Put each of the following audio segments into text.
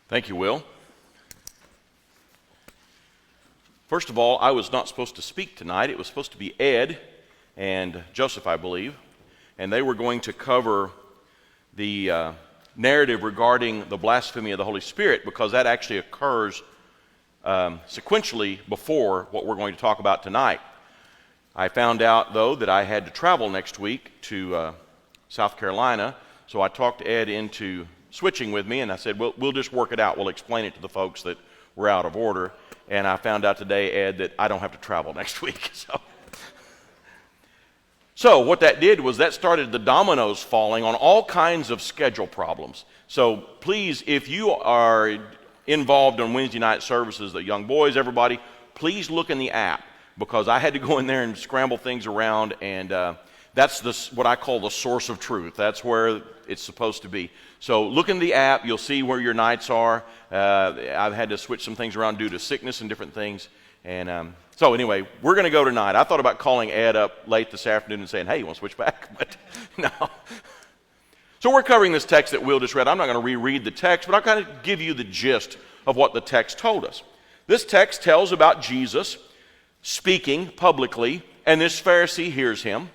Thank you, Will. First of all, I was not supposed to speak tonight. It was supposed to be Ed and Joseph, I believe, and they were going to cover the narrative regarding the blasphemy of the Holy Spirit, because that actually occurs sequentially before what we're going to talk about tonight. I found out, though, that I had to travel next week to South Carolina, so I talked Ed into switching with me, and I said, we'll just work it out. We'll explain it to the folks that we're out of order. And I found out today, Ed, that I don't have to travel next week. So what that did was that started the dominoes falling on all kinds of schedule problems. So please, if you are involved in Wednesday night services, the young boys, everybody, please look in the app, because I had to go in there and scramble things around, and that's what I call the source of truth. That's where it's supposed to be. So look in the app. You'll see where your nights are. I've had to switch some things around due to sickness and different things. And so anyway, we're going to go tonight. I thought about calling Ed up late this afternoon and saying, hey, you want to switch back? But no. So we're covering this text that Will just read. I'm not going to reread the text, but I'll kind of give you the gist of what the text told us. This text tells about Jesus speaking publicly, and this Pharisee hears him.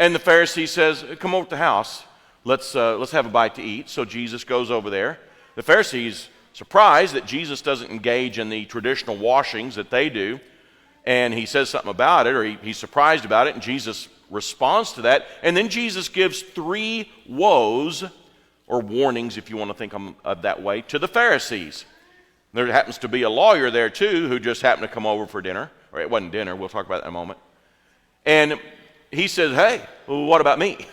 And the Pharisee says, come over to the house. Let's have a bite to eat. So Jesus goes over there. The Pharisee's surprised that Jesus doesn't engage in the traditional washings that they do. And he says something about it, or he's surprised about it, and Jesus responds to that. And then Jesus gives 3 woes, or warnings if you want to think of that way, to the Pharisees. There happens to be a lawyer there too who just happened to come over for dinner. Or it wasn't dinner, we'll talk about that in a moment. And he says, hey, well, what about me?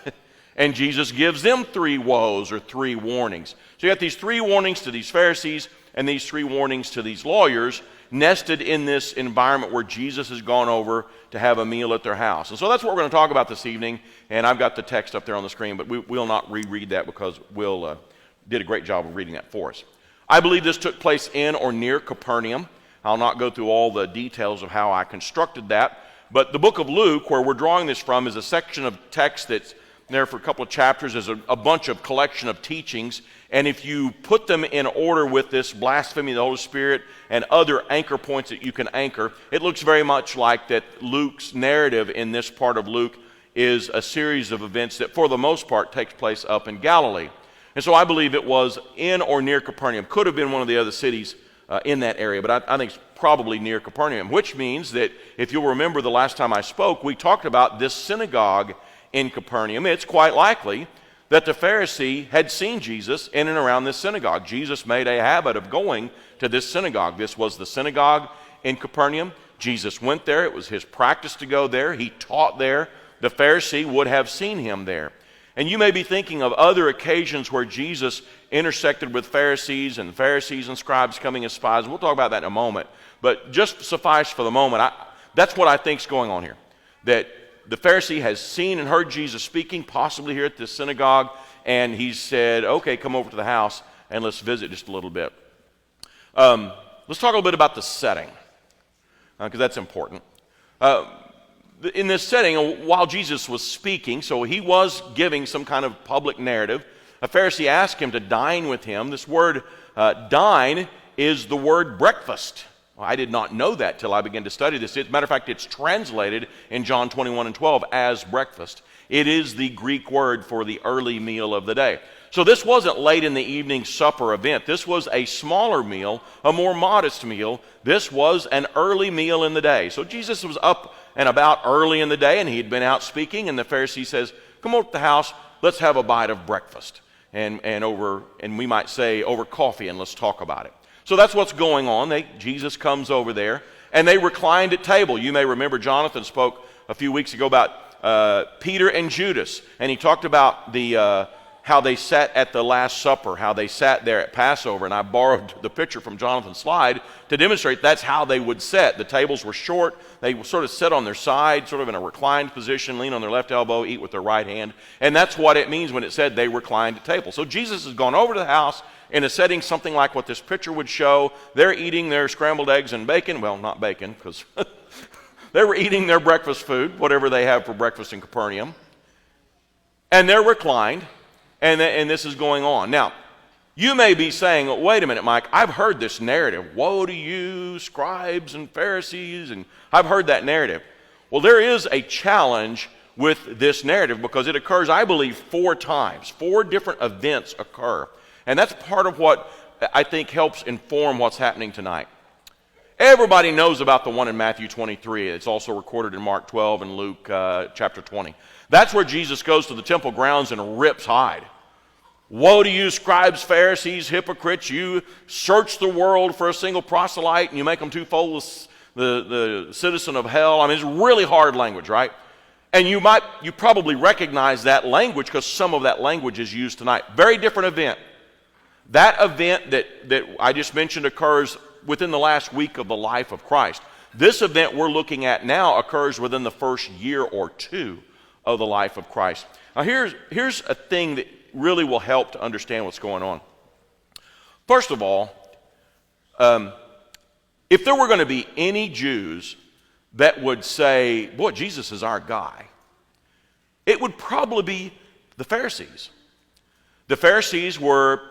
And Jesus gives them 3 woes, or 3 warnings. So you got these 3 warnings to these Pharisees and these 3 warnings to these lawyers, nested in this environment where Jesus has gone over to have a meal at their house. And so that's what we're going to talk about this evening. And I've got the text up there on the screen, but we will not reread that because Will did a great job of reading that for us. I believe this took place in or near Capernaum. I'll not go through all the details of how I constructed that. But the book of Luke, where we're drawing this from, is a section of text that's there for a couple of chapters. There's a bunch of collection of teachings. And if you put them in order with this blasphemy of the Holy Spirit and other anchor points that you can anchor, it looks very much like that Luke's narrative in this part of Luke is a series of events that for the most part takes place up in Galilee. And so I believe it was in or near Capernaum. Could have been one of the other cities in that area, but I think it's probably near Capernaum, which means that if you'll remember the last time I spoke, we talked about this synagogue in Capernaum. It's quite likely that the Pharisee had seen Jesus in and around this synagogue. Jesus made a habit of going to this synagogue. This was the synagogue in Capernaum. Jesus went there. It was his practice to go there. He taught there. The Pharisee would have seen him there. And you may be thinking of other occasions where Jesus intersected with Pharisees and scribes coming as spies. We'll talk about that in a moment. But just suffice for the moment, that's what I think is going on here. That the Pharisee has seen and heard Jesus speaking, possibly here at this synagogue, and he said, okay, come over to the house and let's visit just a little bit. Let's talk a little bit about the setting, because that's important. In this setting, while Jesus was speaking, so he was giving some kind of public narrative, a Pharisee asked him to dine with him. This word dine is the word breakfast. Well, I did not know that till I began to study this. As a matter of fact, it's translated in John 21 and 12 as breakfast. It is the Greek word for the early meal of the day. So this wasn't late in the evening supper event. This was a smaller meal, a more modest meal. This was an early meal in the day. So Jesus was up and about early in the day, and he had been out speaking, and the Pharisee says, come over to the house, let's have a bite of breakfast. And we might say over coffee, and let's talk about it. So that's what's going on. Jesus comes over there, and they reclined at table. You may remember Jonathan spoke a few weeks ago about Peter and Judas, and he talked about how they sat at the Last Supper, how they sat there at Passover, and I borrowed the picture from Jonathan's slide to demonstrate that's how they would sit. The tables were short. They sort of sit on their side, sort of in a reclined position, lean on their left elbow, eat with their right hand, and that's what it means when it said they reclined at table. So Jesus has gone over to the house in a setting something like what this picture would show. They're eating their scrambled eggs and bacon. Well, not bacon, because they were eating their breakfast food, whatever they have for breakfast in Capernaum. And they're reclined, and this is going on. Now, You may be saying, wait a minute, Mike, I've heard this narrative. Woe to you, scribes and Pharisees, and I've heard that narrative. Well, there is a challenge with this narrative because it occurs, I believe, 4 times. 4 different events occur. And that's part of what I think helps inform what's happening tonight. Everybody knows about the one in Matthew 23. It's also recorded in Mark 12 and Luke chapter 20. That's where Jesus goes to the temple grounds and rips hide. Woe to you, scribes, Pharisees, hypocrites. You search the world for a single proselyte and you make them twofold the citizen of hell. I mean, it's really hard language, right? And you probably recognize that language because some of that language is used tonight. Very different event. That event that I just mentioned occurs within the last week of the life of Christ. This event we're looking at now occurs within the first year or 2 of the life of Christ. Now here's a thing that really will help to understand what's going on. First of all, if there were going to be any Jews that would say, boy, Jesus is our guy, it would probably be the Pharisees. The Pharisees were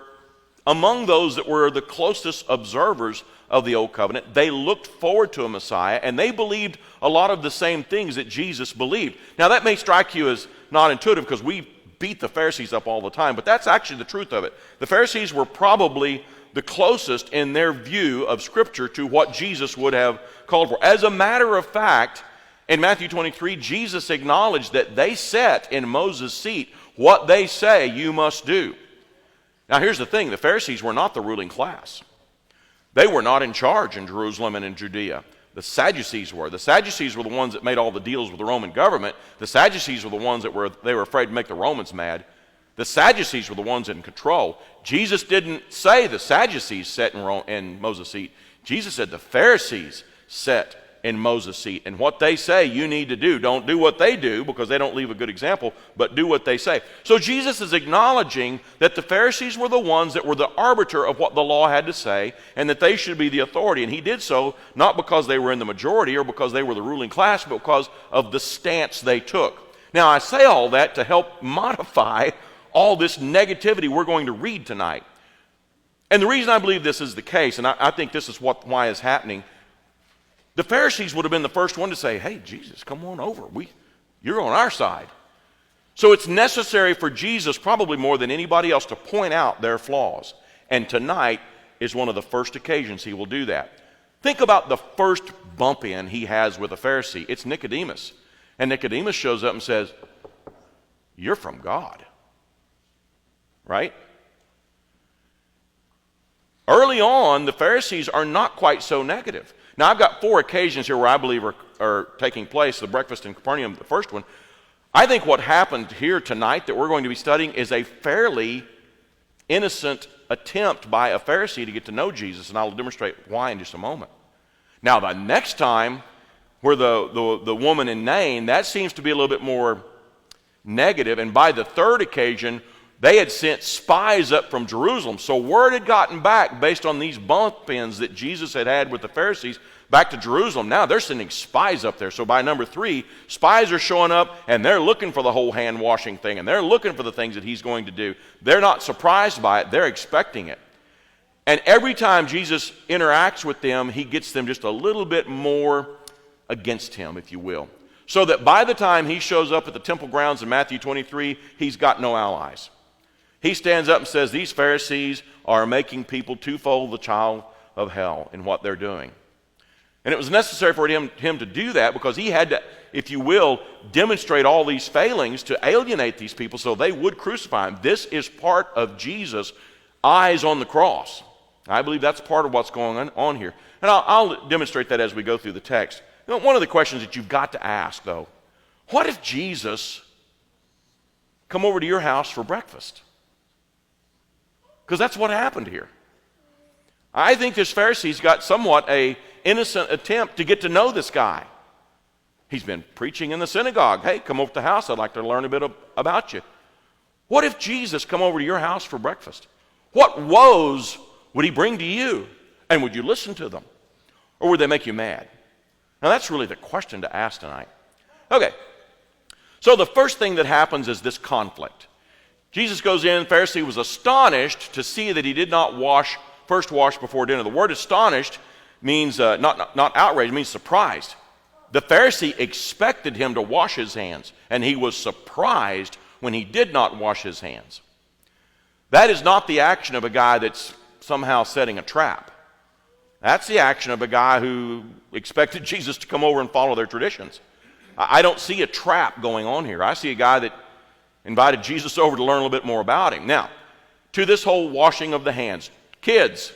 among those that were the closest observers of the Old Covenant. They looked forward to a Messiah, and they believed a lot of the same things that Jesus believed. Now, that may strike you as not intuitive because we beat the Pharisees up all the time, but that's actually the truth of it. The Pharisees were probably the closest in their view of Scripture to what Jesus would have called for. As a matter of fact, in Matthew 23, Jesus acknowledged that they set in Moses' seat what they say you must do. Now, here's the thing. The Pharisees were not the ruling class. They were not in charge in Jerusalem and in Judea. The Sadducees were. The Sadducees were the ones that made all the deals with the Roman government. The Sadducees were the ones that were afraid to make the Romans mad. The Sadducees were the ones in control. Jesus didn't say the Sadducees sat in Moses' seat. Jesus said the Pharisees sat in Moses' seat. And what they say you need to do. Don't do what they do because they don't leave a good example, but do what they say. So Jesus is acknowledging that the Pharisees were the ones that were the arbiter of what the law had to say and that they should be the authority. And he did so not because they were in the majority or because they were the ruling class, but because of the stance they took. Now, I say all that to help modify all this negativity we're going to read tonight. And the reason I believe this is the case, and I think this is why it's happening, the Pharisees would have been the first one to say, hey, Jesus, come on over. You're on our side. So it's necessary for Jesus, probably more than anybody else, to point out their flaws. And tonight is one of the first occasions he will do that. Think about the first bump in he has with a Pharisee. It's Nicodemus. And Nicodemus shows up and says, you're from God. Right? Early on, the Pharisees are not quite so negative. Now, I've got 4 occasions here where I believe are taking place. The breakfast in Capernaum, the first one. I think what happened here tonight that we're going to be studying is a fairly innocent attempt by a Pharisee to get to know Jesus, and I'll demonstrate why in just a moment. Now, the next time, where the woman in Nain, that seems to be a little bit more negative, and by the third occasion, they had sent spies up from Jerusalem. So word had gotten back based on these bump-ins that Jesus had with the Pharisees back to Jerusalem. Now they're sending spies up there. So by number 3, spies are showing up and they're looking for the whole hand-washing thing and they're looking for the things that he's going to do. They're not surprised by it. They're expecting it. And every time Jesus interacts with them, he gets them just a little bit more against him, if you will. So that by the time he shows up at the temple grounds in Matthew 23, he's got no allies. He stands up and says, these Pharisees are making people twofold the child of hell in what they're doing. And it was necessary for him to do that because he had to, if you will, demonstrate all these failings to alienate these people so they would crucify him. This is part of Jesus' eyes on the cross. I believe that's part of what's going on here. And I'll demonstrate that as we go through the text. You know, one of the questions that you've got to ask, though, what if Jesus come over to your house for breakfast? Because that's what happened here. I think this Pharisee's got somewhat an innocent attempt to get to know this guy. He's been preaching in the synagogue. Hey, come over to the house. I'd like to learn a bit about you. What if Jesus come over to your house for breakfast? What woes would he bring to you? And would you listen to them? Or would they make you mad? Now that's really the question to ask tonight. Okay, so the first thing that happens is this conflict. Jesus goes in, the Pharisee was astonished to see that he did not first wash before dinner. The word astonished means not outraged, it means surprised. The Pharisee expected him to wash his hands, and he was surprised when he did not wash his hands. That is not the action of a guy that's somehow setting a trap. That's the action of a guy who expected Jesus to come over and follow their traditions. I don't see a trap going on here. I see a guy that invited Jesus over to learn a little bit more about him. Now, to this whole washing of the hands. Kids,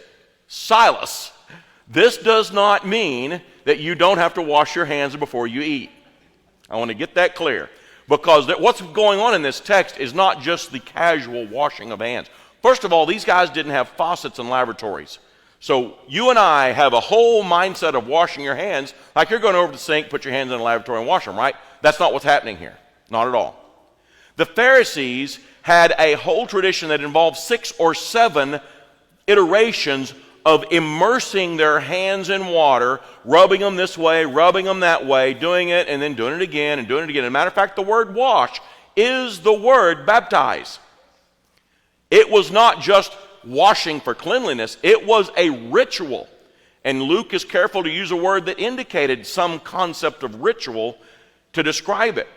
Silas, this does not mean that you don't have to wash your hands before you eat. I want to get that clear. Because what's going on in this text is not just the casual washing of hands. First of all, these guys didn't have faucets and lavatories. So you and I have a whole mindset of washing your hands like you're going over to the sink, put your hands in a lavatory and wash them, right? That's not what's happening here. Not at all. The Pharisees had a whole tradition that involved 6 or 7 iterations of immersing their hands in water, rubbing them this way, rubbing them that way, doing it, and then doing it again and doing it again. As a matter of fact, the word wash is the word baptize. It was not just washing for cleanliness, it was a ritual. And Luke is careful to use a word that indicated some concept of ritual to describe it.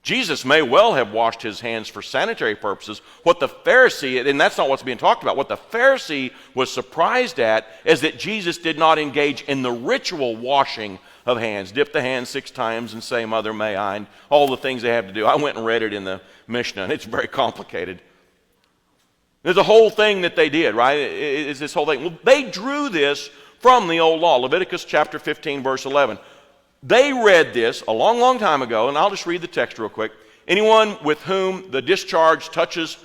Jesus may well have washed his hands for sanitary purposes. What the Pharisee, and that's not what's being talked about, what the Pharisee was surprised at is that Jesus did not engage in the ritual washing of hands. Dip the hands 6 times and say, Mother, may I, and all the things they have to do. I went and read it in the Mishnah, and it's very complicated. There's a whole thing that they did, right? It's this whole thing. Well, they drew this from the old law, Leviticus chapter 15, verse 11. They read this a long, long time ago, and I'll just read the text real quick. Anyone with whom the discharge touches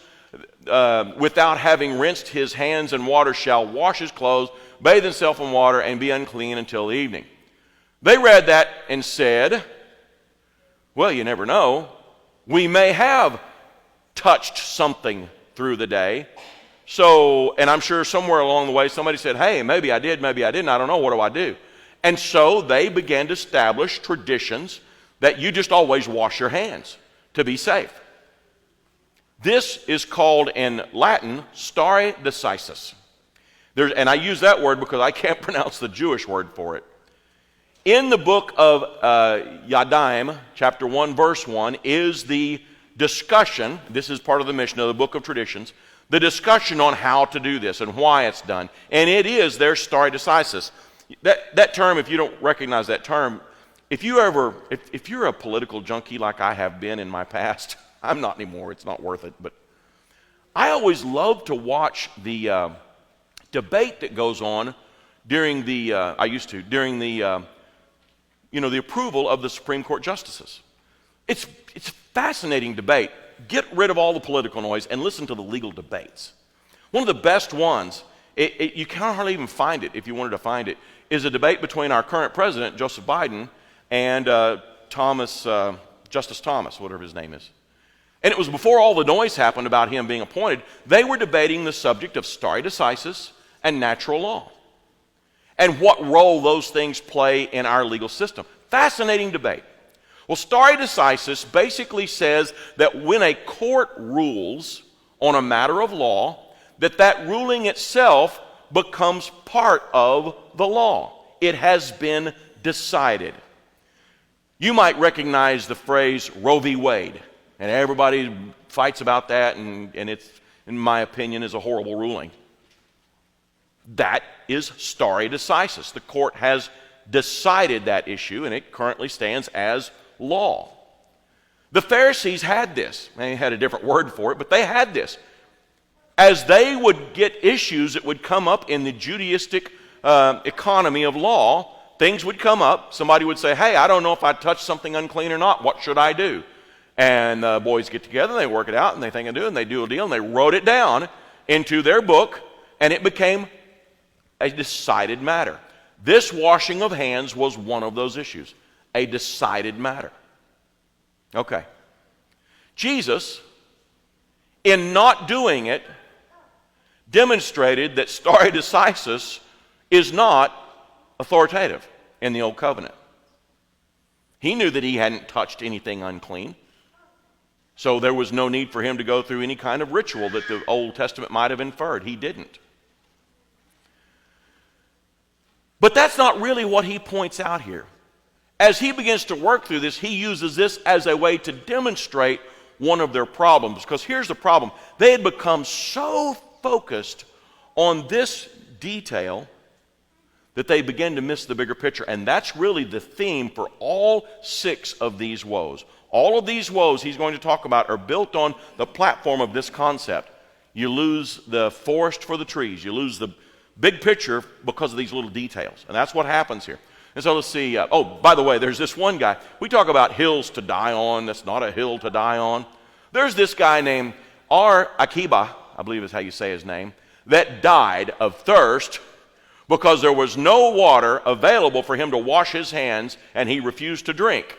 without having rinsed his hands in water shall wash his clothes, bathe himself in water, and be unclean until the evening. They read that and said, well, you never know. We may have touched something through the day. So, and I'm sure somewhere along the way somebody said, hey, maybe I did, maybe I didn't. I don't know. What do I do? And so they began to establish traditions that you just always wash your hands to be safe. This is called in Latin stare decisis. And I use that word because I can't pronounce the Jewish word for it. In the book of Yadaim, chapter 1, verse 1, is the discussion, this is part of the Mishnah, the book of traditions, the discussion on how to do this and why it's done. And it is their stare decisis. That term, if you don't recognize that term, if you're a political junkie like I have been in my past, I'm not anymore, it's not worth it, but I always love to watch the debate that goes on during the approval of the Supreme Court justices. It's a fascinating debate. Get rid of all the political noise and listen to the legal debates. One of the best ones, you can't hardly even find it if you wanted to find it, is a debate between our current president, Joseph Biden, and Justice Thomas, whatever his name is. And it was before all the noise happened about him being appointed. They were debating the subject of stare decisis and natural law and what role those things play in our legal system. Fascinating debate. Well, stare decisis basically says that when a court rules on a matter of law, that ruling itself becomes part of the law. It has been decided. You might recognize the phrase Roe v. Wade, and everybody fights about that, and it's, in my opinion, is a horrible ruling. That is stare decisis. The court has decided that issue, and it currently stands as law. The Pharisees had this. They had a different word for it, but they had this. As they would get issues that would come up in the Judaistic economy of law, things would come up. Somebody would say, hey, I don't know if I touched something unclean or not. What should I do? And the boys get together, they work it out, and they think and they do a deal, and they wrote it down into their book, and it became a decided matter. This washing of hands was one of those issues, a decided matter. Okay. Jesus, in not doing it, demonstrated that stare decisis is not authoritative in the Old Covenant. He knew that he hadn't touched anything unclean. So there was no need for him to go through any kind of ritual that the Old Testament might have inferred. He didn't. But that's not really what he points out here. As he begins to work through this, he uses this as a way to demonstrate one of their problems. Because here's the problem. They had become so focused on this detail that they begin to miss the bigger picture. And that's really the theme for all 6 of these woes. All of these woes he's going to talk about are built on the platform of this concept. You lose the forest for the trees. You lose the big picture because of these little details. And that's what happens here. And so let's see. Oh, by the way, there's this one guy. We talk about hills to die on. That's not a hill to die on. There's this guy named Akiba, I believe is how you say his name, that died of thirst because there was no water available for him to wash his hands, and he refused to drink.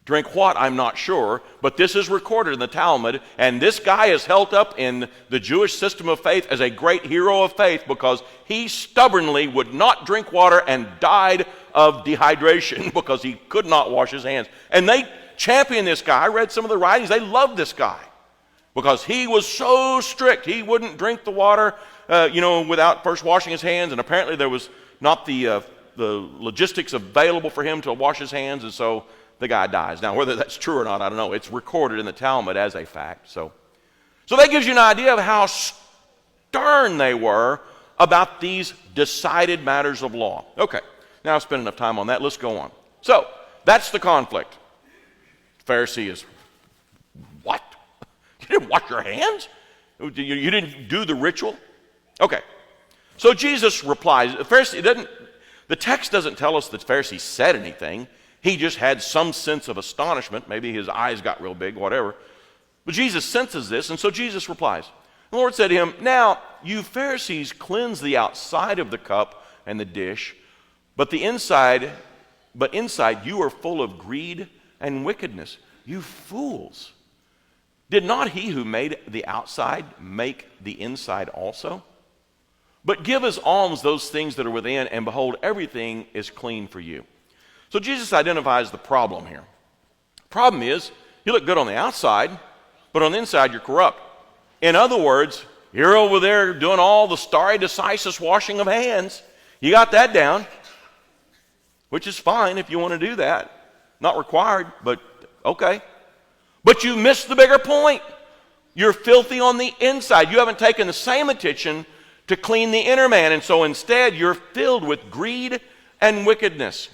Drink what? I'm not sure, but this is recorded in the Talmud, and this guy is held up in the Jewish system of faith as a great hero of faith because he stubbornly would not drink water and died of dehydration because he could not wash his hands. And they championed this guy. I read some of the writings. They loved this guy because he was so strict. He wouldn't drink the water, without first washing his hands, and apparently there was not the logistics available for him to wash his hands, and so the guy dies. Now, whether that's true or not, I don't know. It's recorded in the Talmud as a fact. So that gives you an idea of how stern they were about these decided matters of law. Okay, now I've spent enough time on that. Let's go on. So that's the conflict. The Pharisee is, what? You didn't wash your hands? You didn't do the ritual? Okay. So Jesus replies. The text doesn't tell us that the Pharisee said anything. He just had some sense of astonishment. Maybe his eyes got real big, whatever. But Jesus senses this, and so Jesus replies. The Lord said to him, "Now, you Pharisees cleanse the outside of the cup and the dish, but inside you are full of greed and wickedness. You fools! Did not he who made the outside make the inside also? But give as alms those things that are within, and behold, everything is clean for you." So Jesus identifies the problem here. Problem is, you look good on the outside, but on the inside you're corrupt. In other words, you're over there doing all the stare decisis washing of hands. You got that down, which is fine if you want to do that. Not required, but okay. But you missed the bigger point. You're filthy on the inside. You haven't taken the same attention to clean the inner man, and so instead you're filled with greed and wickedness.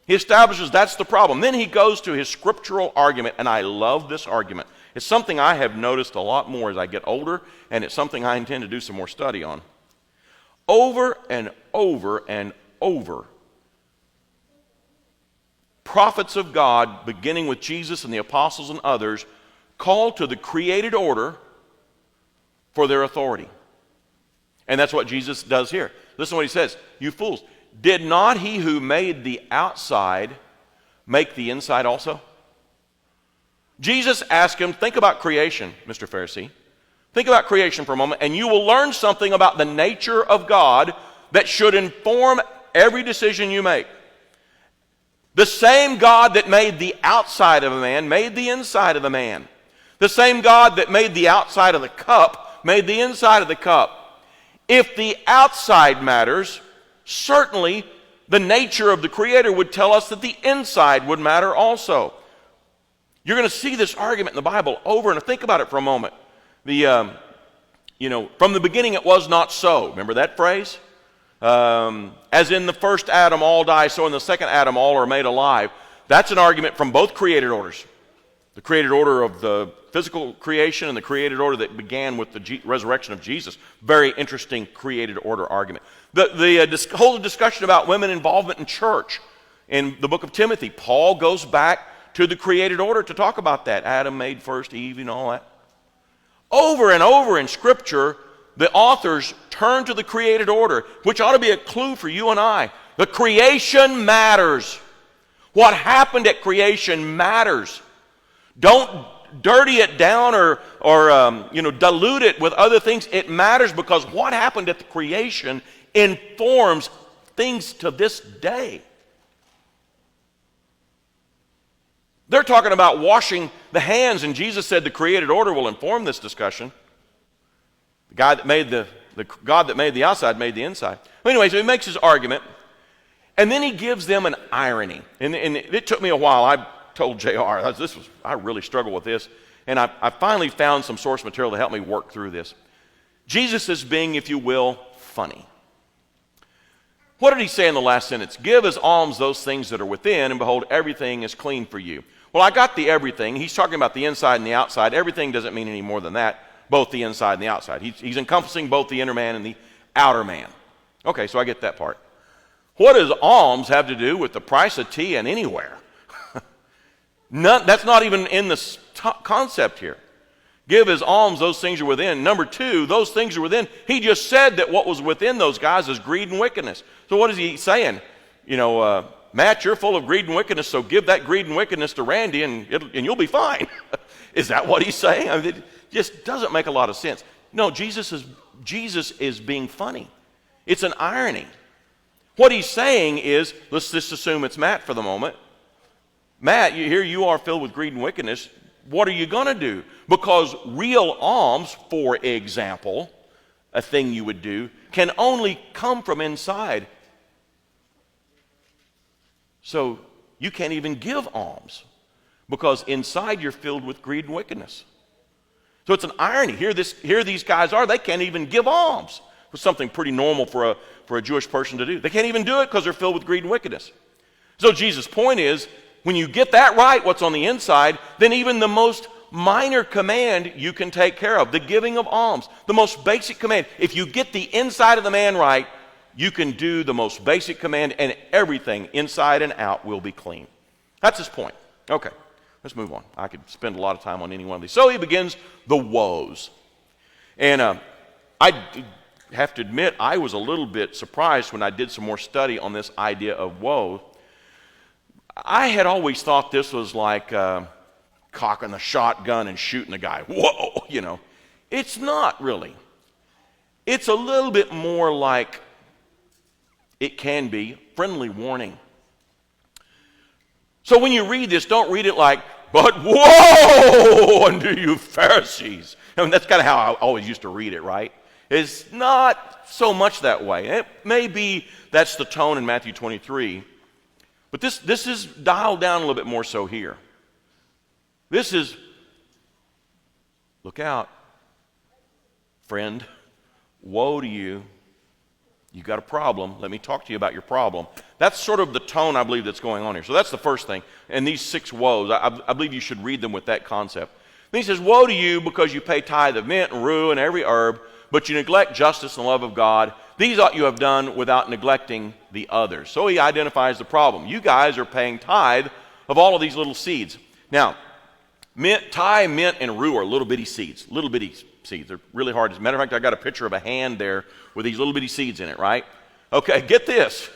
He establishes that's the problem. Then he goes to his scriptural argument, and I love this argument. It's something I have noticed a lot more as I get older, and it's something I intend to do some more study on. Over and over and over, prophets of God, beginning with Jesus and the apostles and others, call to the created order for their authority. And that's what Jesus does here. Listen to what he says. You fools, did not he who made the outside make the inside also? Jesus asked him, think about creation, Mr. Pharisee. Think about creation for a moment, and you will learn something about the nature of God that should inform every decision you make. The same God that made the outside of a man made the inside of a man. The same God that made the outside of the cup made the inside of the cup. If the outside matters, certainly the nature of the Creator would tell us that the inside would matter also. You're going to see this argument in the Bible over and think about it for a moment. From the beginning it was not so. Remember that phrase? As in the first Adam all die, so in the second Adam all are made alive. That's an argument from both created orders. The created order of the physical creation and the created order that began with the resurrection of Jesus. Very interesting created order argument. The whole discussion about women involvement in church in the book of Timothy, Paul goes back to the created order to talk about that. Adam made first, Eve, and all that. Over and over in Scripture, the authors turn to the created order, which ought to be a clue for you and I. The creation matters. What happened at creation matters. Don't dirty it down or dilute it with other things. It matters because what happened at the creation informs things to this day. They're talking about washing the hands, and Jesus said the created order will inform this discussion. The God that made the outside made the inside. Well, anyway, so he makes his argument, and then he gives them an irony. And it took me a while. I told JR, I really struggle with this, and I finally found some source material to help me work through this. Jesus is being, if you will, funny. What did he say in the last sentence? Give as alms those things that are within, and behold, everything is clean for you. Well, I got the everything. He's talking about the inside and the outside. Everything doesn't mean any more than that, both the inside and the outside. He's encompassing both the inner man and the outer man. Okay, so I get that part. What does alms have to do with the price of tea and anywhere? That's not even in the concept here. Give as alms those things are within. Number two, those things are within. He just said that what was within those guys is greed and wickedness. So what is he saying? Matt, you're full of greed and wickedness, so give that greed and wickedness to Randy and you'll be fine. Is that what he's saying? I mean, it just doesn't make a lot of sense. No, Jesus is being funny. It's an irony. What he's saying is, let's just assume it's Matt for the moment. Matt, here you are filled with greed and wickedness. What are you going to do? Because real alms, for example, a thing you would do, can only come from inside. So you can't even give alms because inside you're filled with greed and wickedness. So it's an irony. Here these guys are, they can't even give alms. It's something pretty normal for a Jewish person to do. They can't even do it because they're filled with greed and wickedness. So Jesus' point is, when you get that right, what's on the inside, then even the most minor command you can take care of, the giving of alms, the most basic command. If you get the inside of the man right, you can do the most basic command, and everything inside and out will be clean. That's his point. Okay, let's move on. I could spend a lot of time on any one of these. So he begins the woes. And I have to admit, I was a little bit surprised when I did some more study on this idea of woe. I had always thought this was like cocking the shotgun and shooting a guy. Whoa, It's not really. It's a little bit more like it can be friendly warning. So when you read this, don't read it like, but woe unto you Pharisees. I mean, that's kind of how I always used to read it, right? It's not so much that way. It may be that's the tone in Matthew 23. But this is dialed down a little bit more so here. This is, look out, friend, woe to you. You got a problem. Let me talk to you about your problem. That's sort of the tone I believe that's going on here. So that's the first thing. And these 6 woes, I believe you should read them with that concept. Then he says, woe to you because you pay tithe of mint and rue and every herb, but you neglect justice and the love of God. These ought you have done without neglecting the others. So he identifies the problem. You guys are paying tithe of all of these little seeds. Now, tithe, mint, and rue are little bitty seeds. Little bitty seeds. They're really hard. As a matter of fact, I got a picture of a hand there with these little bitty seeds in it, right? Okay, get this.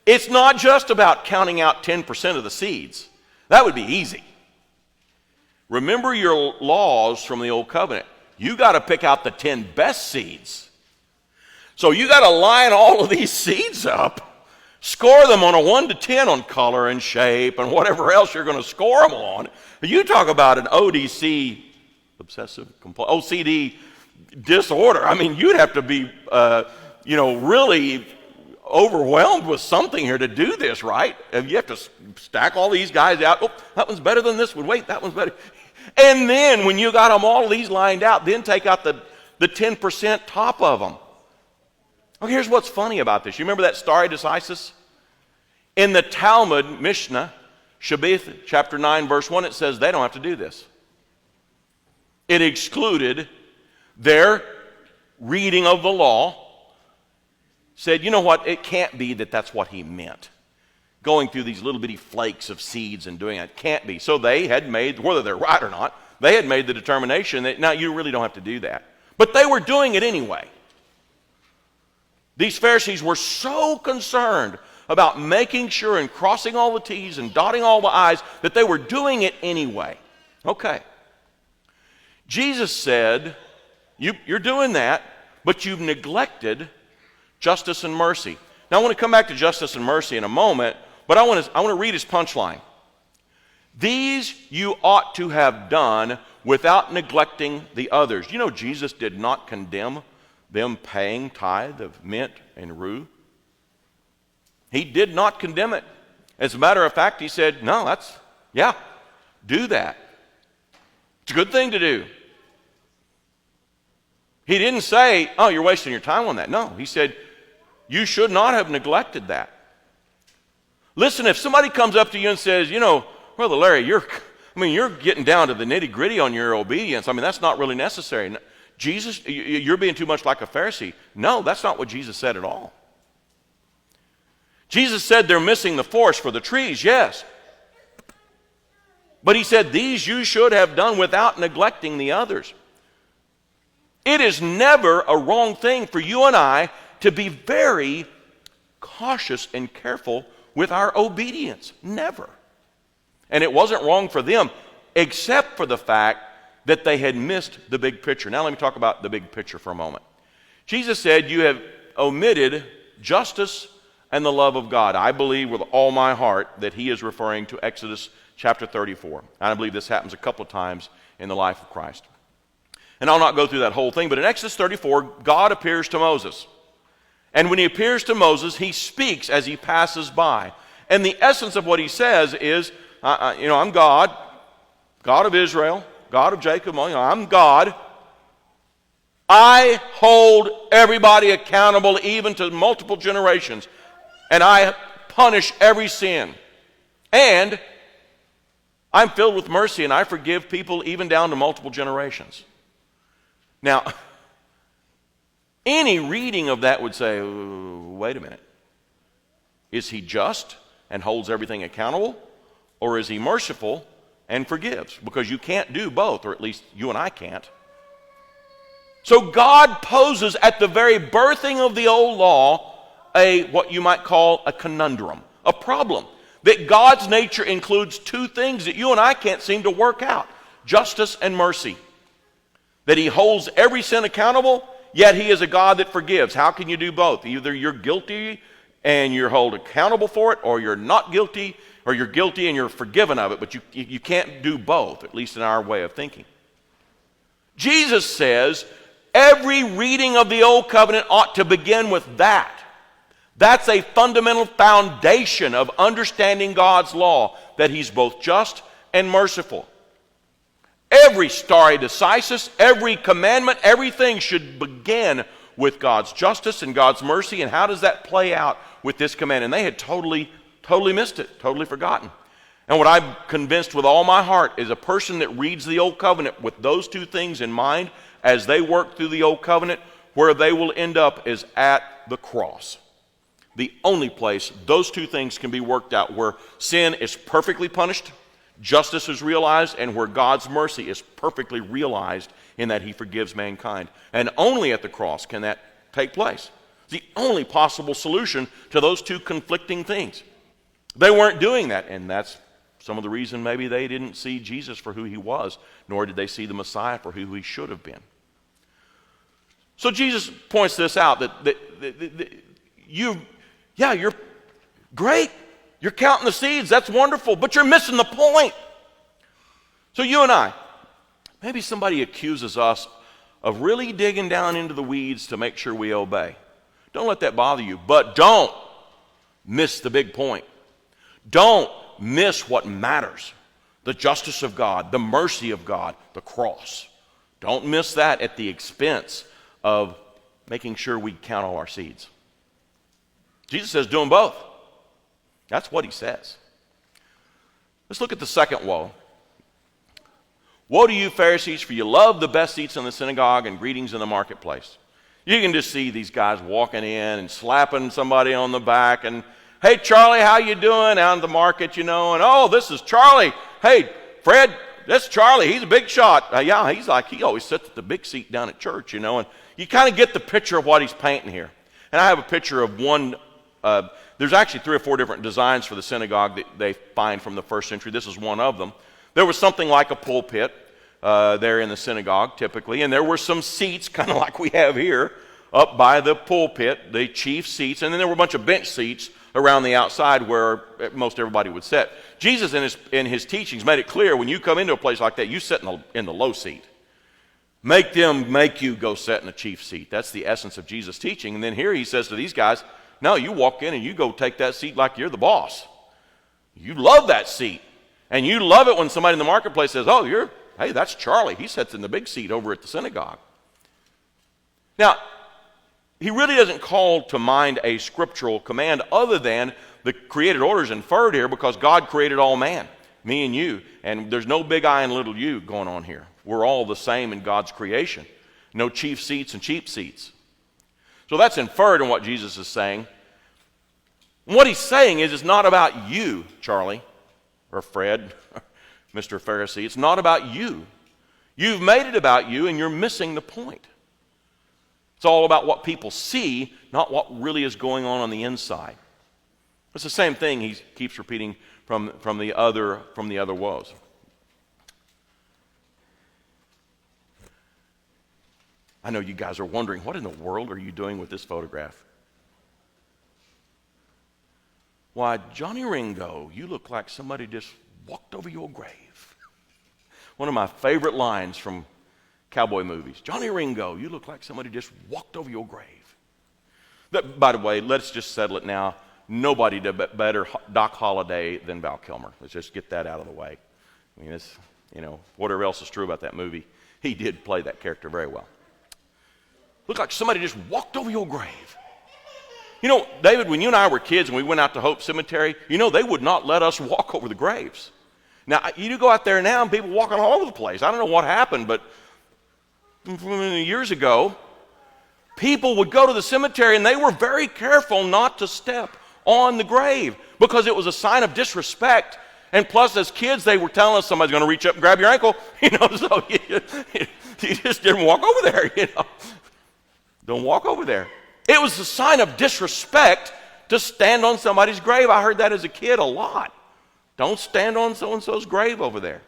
It's not just about counting out 10% of the seeds. That would be easy. Remember your laws from the Old Covenant. You got to pick out the 10 best seeds. So you got to line all of these seeds up, score them on a 1 to 10 on color and shape and whatever else you're going to score them on. You talk about an ODC, OCD disorder. I mean, you'd have to be, really overwhelmed with something here to do this, right? And you have to stack all these guys out. Oh, that one's better than this one. Wait, that one's better. And then when you got them all these lined out, then take out the 10% top of them. Oh, here's what's funny about this. You remember that stare decisis? In the Talmud, Mishnah, Shabbat, chapter 9, verse 1, it says they don't have to do this. It excluded their reading of the law, said, you know what, it can't be that that's what he meant. Going through these little bitty flakes of seeds and doing it can't be. So they had made, whether they're right or not, they had made the determination that, now you really don't have to do that. But they were doing it anyway. These Pharisees were so concerned about making sure and crossing all the T's and dotting all the I's that they were doing it anyway. Okay. Jesus said, you're doing that, but you've neglected justice and mercy. Now I want to come back to justice and mercy in a moment, but I want to read his punchline. These you ought to have done without neglecting the others. You know, Jesus did not condemn them paying tithe of mint and rue. He did not condemn it. As a matter of fact, he said, no, do that. It's a good thing to do. He didn't say, oh, you're wasting your time on that. No, he said, you should not have neglected that. Listen, if somebody comes up to you and says, you know, Brother Larry, you're getting down to the nitty-gritty on your obedience. I mean, that's not really necessary. Jesus, you're being too much like a Pharisee. No, that's not what Jesus said at all. Jesus said they're missing the forest for the trees, yes. But he said, these you should have done without neglecting the others. It is never a wrong thing for you and I to be very cautious and careful with our obedience. Never. And it wasn't wrong for them, except for the fact that they had missed the big picture. Now let me talk about the big picture for a moment. Jesus said, you have omitted justice and the love of God. I believe with all my heart that he is referring to Exodus chapter 34. And I believe this happens a couple of times in the life of Christ. And I'll not go through that whole thing, but in Exodus 34, God appears to Moses. And when he appears to Moses, he speaks as he passes by. And the essence of what he says is, I'm God, God of Israel, God of Jacob, I'm God. I hold everybody accountable, even to multiple generations. And I punish every sin. And I'm filled with mercy, and I forgive people even down to multiple generations. Now, any reading of that would say, wait a minute. Is he just and holds everything accountable? Or is he merciful and forgives? Because you can't do both, or at least you and I can't. So God poses at the very birthing of the old law what you might call a conundrum, a problem. That God's nature includes two things that you and I can't seem to work out: justice and mercy. That he holds every sin accountable, yet he is a God that forgives. How can you do both? Either you're guilty and you're held accountable for it, or you're not guilty, or you're guilty and you're forgiven of it, but you can't do both, at least in our way of thinking. Jesus says every reading of the Old Covenant ought to begin with that. That's a fundamental foundation of understanding God's law, that he's both just and merciful. Every stare decisis, every commandment, everything should begin with God's justice and God's mercy. And how does that play out with this command? And they had totally missed it, totally forgotten. And what I'm convinced with all my heart is a person that reads the Old Covenant with those two things in mind as they work through the Old Covenant, where they will end up is at the cross. The only place those two things can be worked out, where sin is perfectly punished, justice is realized, and where God's mercy is perfectly realized in that he forgives mankind. And only at the cross can that take place. It's the only possible solution to those two conflicting things. They weren't doing that, and that's some of the reason maybe they didn't see Jesus for who he was, nor did they see the Messiah for who he should have been. So Jesus points this out, that you're great. You're counting the seeds. That's wonderful. But you're missing the point. So you and I, maybe somebody accuses us of really digging down into the weeds to make sure we obey. Don't let that bother you. But don't miss the big point. Don't miss what matters. The justice of God, the mercy of God, the cross. Don't miss that at the expense of making sure we count all our seeds. Jesus says do them both. That's what he says. Let's look at the second woe. Woe to you, Pharisees, for you love the best seats in the synagogue and greetings in the marketplace. You can just see these guys walking in and slapping somebody on the back and, hey, Charlie, how you doing out in the market, and oh, this is Charlie. Hey, Fred, that's Charlie. He's a big shot. He always sits at the big seat down at church, and you kind of get the picture of what he's painting here. And I have a picture of one. There's actually 3 or 4 different designs for the synagogue that they find from the first century. This is one of them. There was something like a pulpit there in the synagogue, typically, and there were some seats, kind of like we have here, up by the pulpit, the chief seats, and then there were a bunch of bench seats around the outside where most everybody would sit. Jesus in his teachings made it clear when you come into a place like that, you sit in the low seat. Make them make you go sit in the chief seat. That's the essence of Jesus' teaching. And then here he says to these guys, no, you walk in and you go take that seat like you're the boss. You love that seat. And you love it when somebody in the marketplace says, oh, hey, that's Charlie. He sits in the big seat over at the synagogue. Now, he really doesn't call to mind a scriptural command other than the created order is inferred here because God created all man, me and you. And there's no big I and little you going on here. We're all the same in God's creation. No chief seats and cheap seats. So that's inferred in what Jesus is saying. And what he's saying is it's not about you, Charlie, or Fred, Mr. Pharisee. It's not about you. You've made it about you and you're missing the point. It's all about what people see, not what really is going on the inside. It's the same thing he keeps repeating from the other woes. I know you guys are wondering, what in the world are you doing with this photograph? Why, Johnny Ringo, you look like somebody just walked over your grave. One of my favorite lines from cowboy movies. Johnny Ringo, you look like somebody just walked over your grave. By the way, let's just settle it now. Nobody did better Doc Holliday than Val Kilmer. Let's just get that out of the way. I mean, it's, whatever else is true about that movie, he did play that character very well. Looked like somebody just walked over your grave. David, when you and I were kids and we went out to Hope Cemetery, they would not let us walk over the graves. Now, you go out there now and people walking all over the place. I don't know what happened, but years ago, people would go to the cemetery and they were very careful not to step on the grave because it was a sign of disrespect. And plus, as kids, they were telling us somebody's going to reach up and grab your ankle, so you just didn't walk over there, Don't walk over there. It was a sign of disrespect to stand on somebody's grave. I heard that as a kid a lot. Don't stand on so-and-so's grave over there.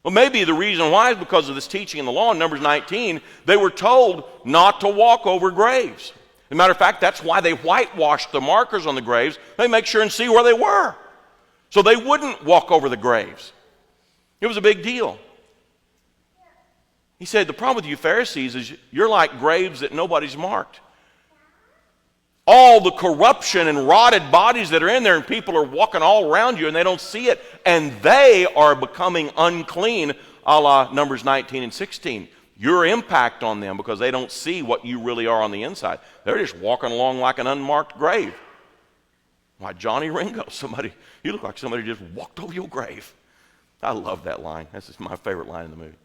Well, maybe the reason why is because of this teaching in the law in Numbers 19. They were told not to walk over graves. As a matter of fact, that's why they whitewashed the markers on the graves. They make sure and see where they were. So they wouldn't walk over the graves. It was a big deal. He said, the problem with you Pharisees is you're like graves that nobody's marked. All the corruption and rotted bodies that are in there, and people are walking all around you and they don't see it, and they are becoming unclean, a la Numbers 19 and 16. Your impact on them because they don't see what you really are on the inside. They're just walking along like an unmarked grave. Why, Johnny Ringo, you look like somebody just walked over your grave. I love that line. That's just my favorite line in the movie.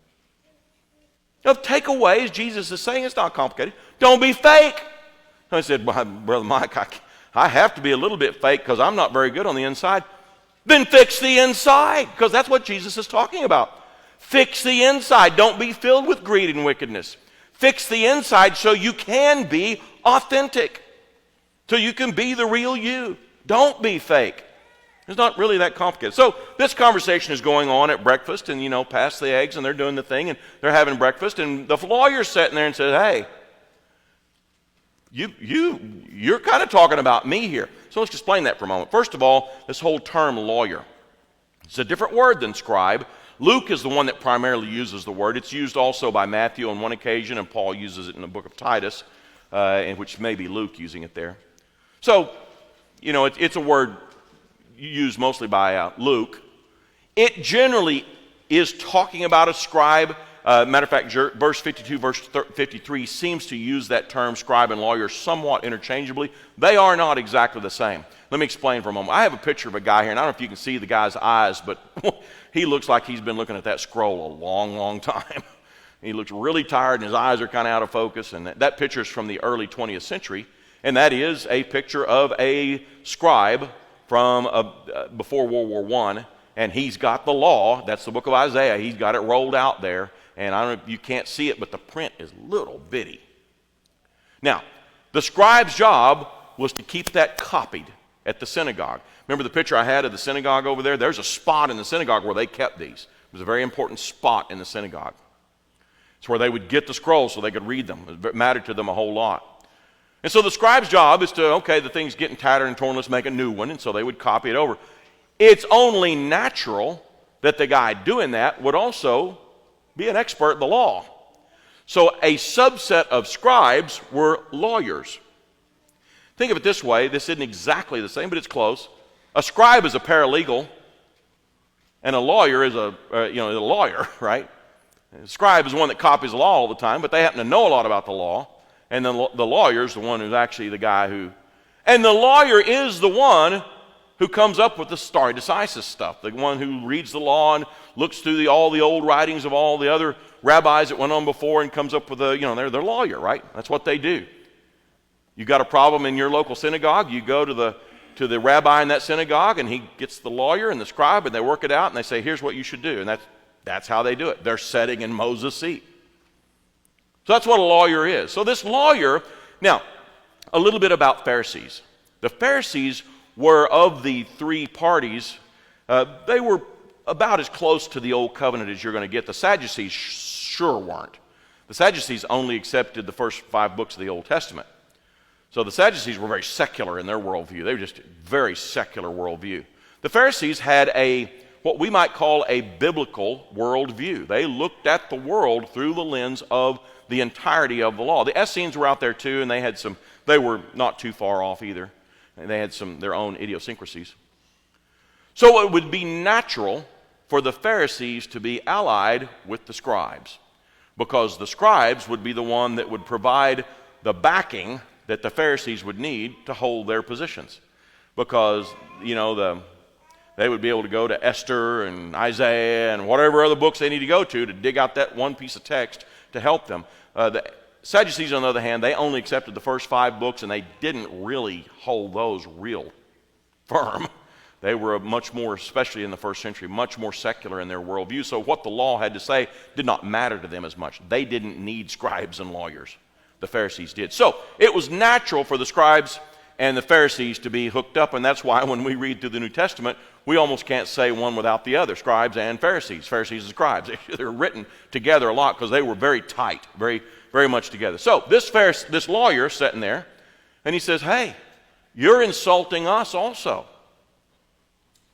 Of takeaways, Jesus is saying it's not complicated. Don't be fake. I said, well, Brother Mike, I have to be a little bit fake because I'm not very good on the inside. Then fix the inside, because that's what Jesus is talking about. Fix the inside. Don't be filled with greed and wickedness. Fix the inside so you can be authentic, so you can be the real you. Don't be fake. It's not really that complicated. So this conversation is going on at breakfast, and pass the eggs, and they're doing the thing, and they're having breakfast, and the lawyer's sitting there and says, hey, you're kind of talking about me here. So let's explain that for a moment. First of all, this whole term lawyer, it's a different word than scribe. Luke is the one that primarily uses the word. It's used also by Matthew on one occasion, and Paul uses it in the book of Titus, in which may be Luke using it there. So, it's a word used mostly by Luke. It generally is talking about a scribe. Matter of fact, verse 52, verse 53 seems to use that term scribe and lawyer somewhat interchangeably. They are not exactly the same. Let me explain for a moment. I have a picture of a guy here, and I don't know if you can see the guy's eyes, but he looks like he's been looking at that scroll a long, long time. He looks really tired, and his eyes are kind of out of focus, and that picture is from the early 20th century, and that is a picture of a scribe from before World War I, and he's got the law. That's the book of Isaiah. He's got it rolled out there. And I don't know if you can't see it, but the print is little bitty. Now, the scribe's job was to keep that copied at the synagogue. Remember the picture I had of the synagogue over there? There's a spot in the synagogue where they kept these. It was a very important spot in the synagogue. It's where they would get the scrolls so they could read them. It mattered to them a whole lot. And so the scribe's job is to, okay, the thing's getting tattered and torn, let's make a new one. And so they would copy it over. It's only natural that the guy doing that would also be an expert in the law. So a subset of scribes were lawyers. Think of it this way. This isn't exactly the same, but it's close. A scribe is a paralegal, and a lawyer is a lawyer, right? A scribe is one that copies the law all the time, but they happen to know a lot about the law. And then the lawyer is the one who's actually the guy who... And the lawyer is the one who comes up with the stare decisis stuff, the one who reads the law and looks through all the old writings of all the other rabbis that went on before and comes up with they're lawyer, right? That's what they do. You got a problem in your local synagogue, you go to the rabbi in that synagogue, and he gets the lawyer and the scribe, and they work it out, and they say, here's what you should do. And that's how they do it. They're sitting in Moses' seat. So that's what a lawyer is. So this lawyer, now, a little bit about Pharisees. The Pharisees were of the three parties, they were about as close to the old covenant as you're going to get. The Sadducees sure weren't. The Sadducees only accepted the first 5 books of the Old Testament. So the Sadducees were very secular in their worldview. They were just very secular worldview. The Pharisees had what we might call a biblical worldview. They looked at the world through the lens of the entirety of the law. The Essenes were out there too, and they were not too far off either. And they had their own idiosyncrasies. So it would be natural for the Pharisees to be allied with the scribes, because the scribes would be the one that would provide the backing that the Pharisees would need to hold their positions. Because, they would be able to go to Esther and Isaiah and whatever other books they need to go to dig out that one piece of text to help them. The Sadducees, on the other hand, they only accepted the first 5 books, and they didn't really hold those real firm. They were much more, especially in the first century, much more secular in their worldview. So what the law had to say did not matter to them as much. They didn't need scribes and lawyers. The Pharisees did. So it was natural for the scribes and the Pharisees to be hooked up, and that's why when we read through the New Testament, we almost can't say one without the other, scribes and Pharisees, Pharisees and scribes. They're written together a lot because they were very tight, very, very much together. So this lawyer sitting there, and he says, hey, you're insulting us also.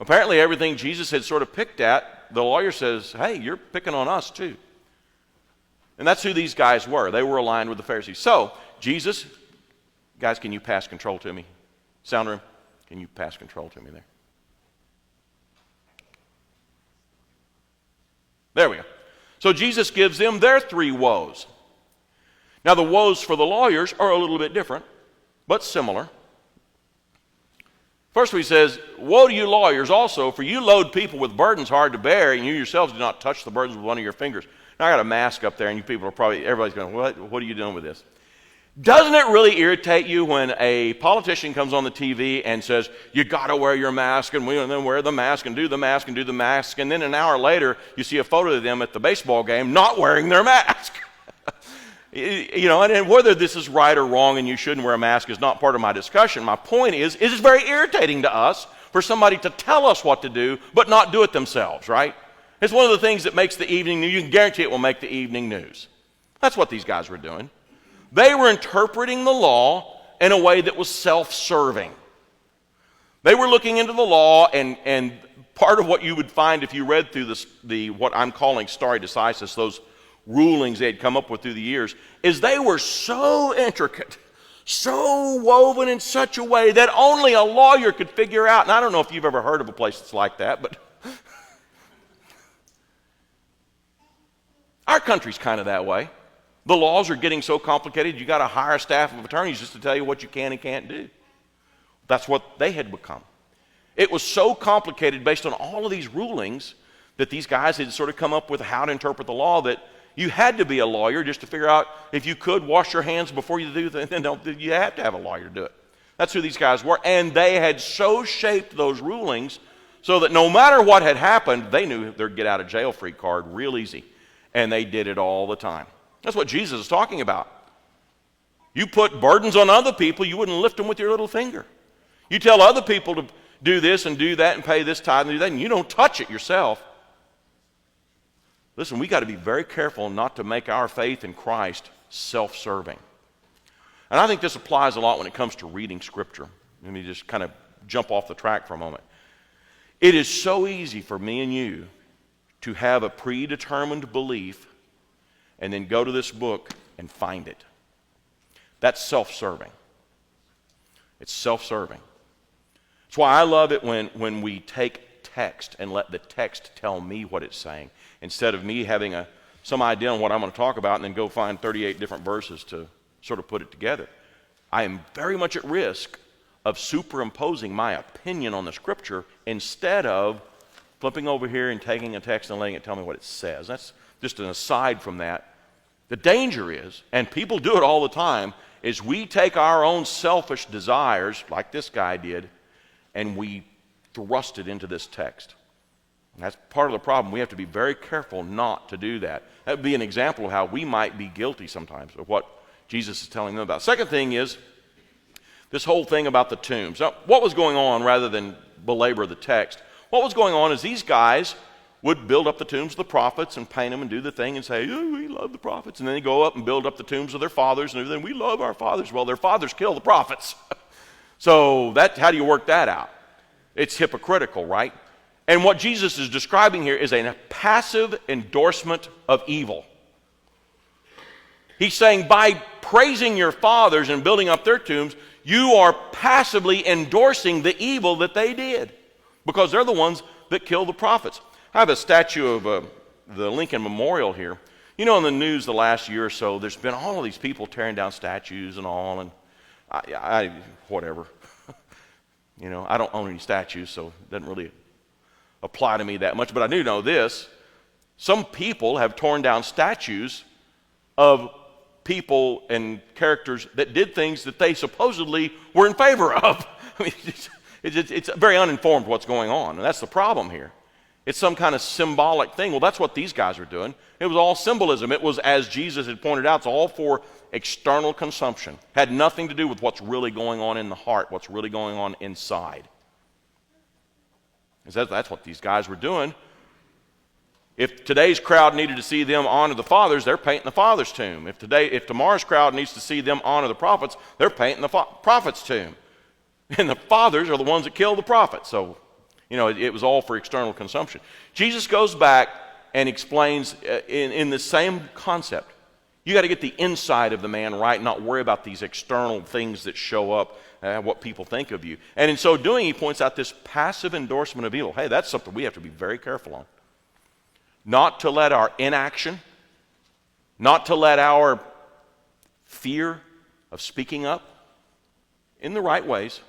Apparently everything Jesus had sort of picked at, the lawyer says, hey, you're picking on us too. And that's who these guys were. They were aligned with the Pharisees. So Jesus, guys, can you pass control to me? Sound room, can you pass control to me there? There we go. So Jesus gives them their 3 woes. Now the woes for the lawyers are a little bit different, but similar. First he says, woe to you lawyers also, for you load people with burdens hard to bear, and you yourselves do not touch the burdens with one of your fingers. Now I got a mask up there, and you people are everybody's going, what are you doing with this? Doesn't it really irritate you when a politician comes on the TV and says, you got to wear your mask, and then wear the mask, and do the mask, and do the mask, and then an hour later you see a photo of them at the baseball game not wearing their mask? And whether this is right or wrong and you shouldn't wear a mask is not part of my discussion. My point is, it is very irritating to us for somebody to tell us what to do but not do it themselves, right? It's one of the things that makes the evening news. You can guarantee it will make the evening news. That's what these guys were doing. They were interpreting the law in a way that was self-serving. They were looking into the law, and part of what you would find if you read through what I'm calling stare decisis, those rulings they had come up with through the years, is they were so intricate, so woven in such a way that only a lawyer could figure out. And I don't know if you've ever heard of a place that's like that, but our country's kind of that way. The laws are getting so complicated, you got to hire a staff of attorneys just to tell you what you can and can't do. That's what they had become. It was so complicated based on all of these rulings that these guys had sort of come up with how to interpret the law that you had to be a lawyer just to figure out if you could wash your hands before you do things. You have to have a lawyer to do it. That's who these guys were. And they had so shaped those rulings so that no matter what had happened, they knew their get out of jail free card real easy. And they did it all the time. That's what Jesus is talking about. You put burdens on other people, you wouldn't lift them with your little finger. You tell other people to do this and do that and pay this tithe and do that, and you don't touch it yourself. Listen, we got to be very careful not to make our faith in Christ self-serving. And I think this applies a lot when it comes to reading Scripture. Let me just kind of jump off the track for a moment. It is so easy for me and you to have a predetermined belief and then go to this book and find it. That's self-serving. It's self-serving. That's why I love it when we take text and let the text tell me what it's saying, instead of me having some idea on what I'm going to talk about and then go find 38 different verses to sort of put it together. I am very much at risk of superimposing my opinion on the Scripture instead of flipping over here and taking a text and letting it tell me what it says. That's just an aside from that. The danger is, and people do it all the time, is we take our own selfish desires, like this guy did, and we thrust it into this text. And that's part of the problem. We have to be very careful not to do that. That would be an example of how we might be guilty sometimes of what Jesus is telling them about. Second thing is this whole thing about the tombs. Now, what was going on, rather than belabor the text, what was going on is these guys would build up the tombs of the prophets and paint them and do the thing and say, oh, we love the prophets. And then they go up and build up the tombs of their fathers and everything. We love our fathers. Well, their fathers killed the prophets. So how do you work that out? It's hypocritical, right? And what Jesus is describing here is a passive endorsement of evil. He's saying by praising your fathers and building up their tombs, you are passively endorsing the evil that they did, because they're the ones that killed the prophets. I have a statue of the Lincoln Memorial here. You know, in the news the last year or so, there's been all of these people tearing down statues and all, and I whatever. You know, I don't own any statues, so it doesn't really apply to me that much. But I do know this. Some people have torn down statues of people and characters that did things that they supposedly were in favor of. I mean, it's very uninformed what's going on, and that's the problem here. It's some kind of symbolic thing. Well, that's what these guys are doing. It was all symbolism. It was, as Jesus had pointed out, it's all for external consumption. Had nothing to do with what's really going on in the heart, what's really going on inside. That's what these guys were doing. If today's crowd needed to see them honor the fathers, they're painting the father's tomb. If tomorrow's crowd needs to see them honor the prophets, they're painting the prophet's tomb. And the fathers are the ones that killed the prophets. So, you know, it was all for external consumption. Jesus goes back and explains in the same concept. You got to get the inside of the man right, not worry about these external things that show up, what people think of you. And in so doing, he points out this passive endorsement of evil. Hey, that's something we have to be very careful on. Not to let our inaction, not to let our fear of speaking up in the right ways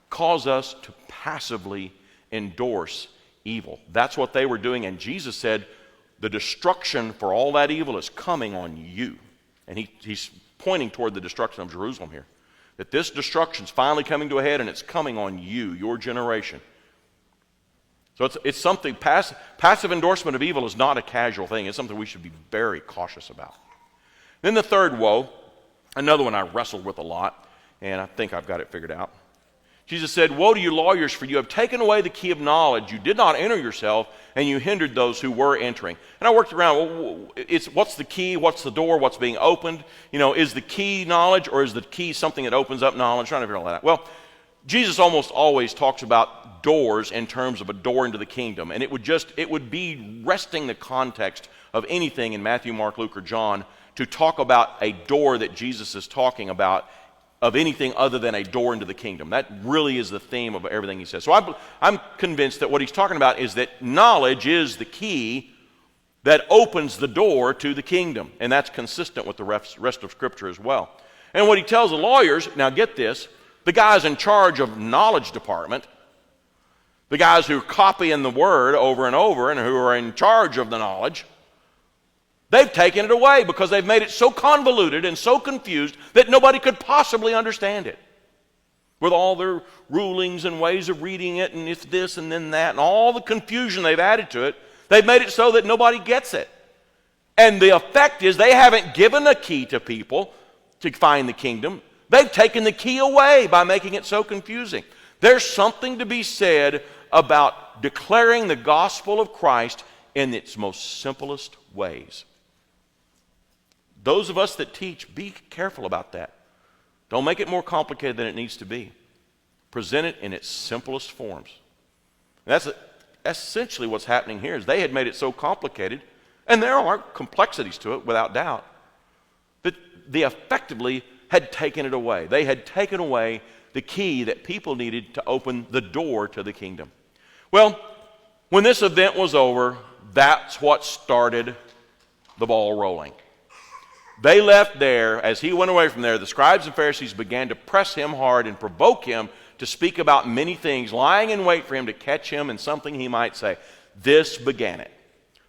cause us to passively endorse evil. That's what they were doing, and Jesus said the destruction for all that evil is coming on you. And he's pointing toward the destruction of Jerusalem here. That this destruction is finally coming to a head, and it's coming on you, your generation. So it's something, passive endorsement of evil is not a casual thing. It's something we should be very cautious about. Then the third woe, another one I wrestled with a lot, and I think I've got it figured out. Jesus said, woe to you lawyers, for you have taken away the key of knowledge. You did not enter yourself, and you hindered those who were entering. And I worked around, what's the key? What's the door? What's being opened? You know, is the key knowledge, or is the key something that opens up knowledge? Trying to figure all that out. Well, Jesus almost always talks about doors in terms of a door into the kingdom. And it would be wresting the context of anything in Matthew, Mark, Luke, or John to talk about a door that Jesus is talking about of anything other than a door into the kingdom. That really is the theme of everything he says. So I'm convinced that what he's talking about is that knowledge is the key that opens the door to the kingdom. And that's consistent with the rest of Scripture as well. And what he tells the lawyers, now get this, the guys in charge of knowledge department, the guys who are copying the word over and over and who are in charge of the knowledge, they've taken it away because they've made it so convoluted and so confused that nobody could possibly understand it. With all their rulings and ways of reading it, and it's this and then that, and all the confusion they've added to it, they've made it so that nobody gets it. And the effect is they haven't given a key to people to find the kingdom. They've taken the key away by making it so confusing. There's something to be said about declaring the gospel of Christ in its most simplest ways. Those of us that teach, be careful about that. Don't make it more complicated than it needs to be. Present it in its simplest forms. That's essentially what's happening here, is they had made it so complicated, and there are complexities to it without doubt, but they effectively had taken it away. They had taken away the key that people needed to open the door to the kingdom. Well, when this event was over, that's what started the ball rolling. They left there. As he went away from there, the scribes and Pharisees began to press him hard and provoke him to speak about many things, lying in wait for him to catch him in something he might say. This began it.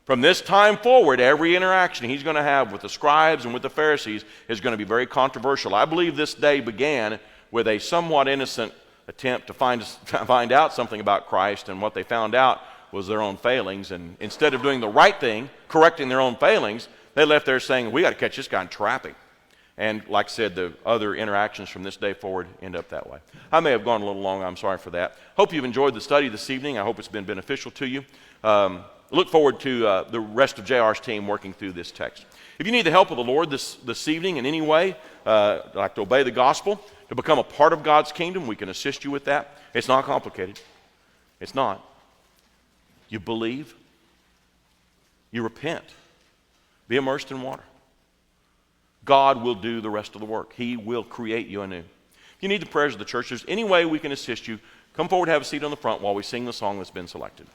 From this time forward, every interaction he's going to have with the scribes and with the Pharisees is going to be very controversial. I believe this day began with a somewhat innocent attempt to find out something about Christ, and what they found out was their own failings. And instead of doing the right thing, correcting their own failings, they left there saying, we got to catch this guy and trap him. And like I said, the other interactions from this day forward end up that way. I may have gone a little long. I'm sorry for that. Hope you've enjoyed the study this evening. I hope it's been beneficial to you. Look forward to the rest of JR's team working through this text. If you need the help of the Lord this evening in any way, like to obey the gospel, to become a part of God's kingdom, we can assist you with that. It's not complicated. It's not. You believe. You repent. Be immersed in water. God will do the rest of the work. He will create you anew. If you need the prayers of the church, if there's any way we can assist you, come forward, have a seat on the front while we sing the song that's been selected.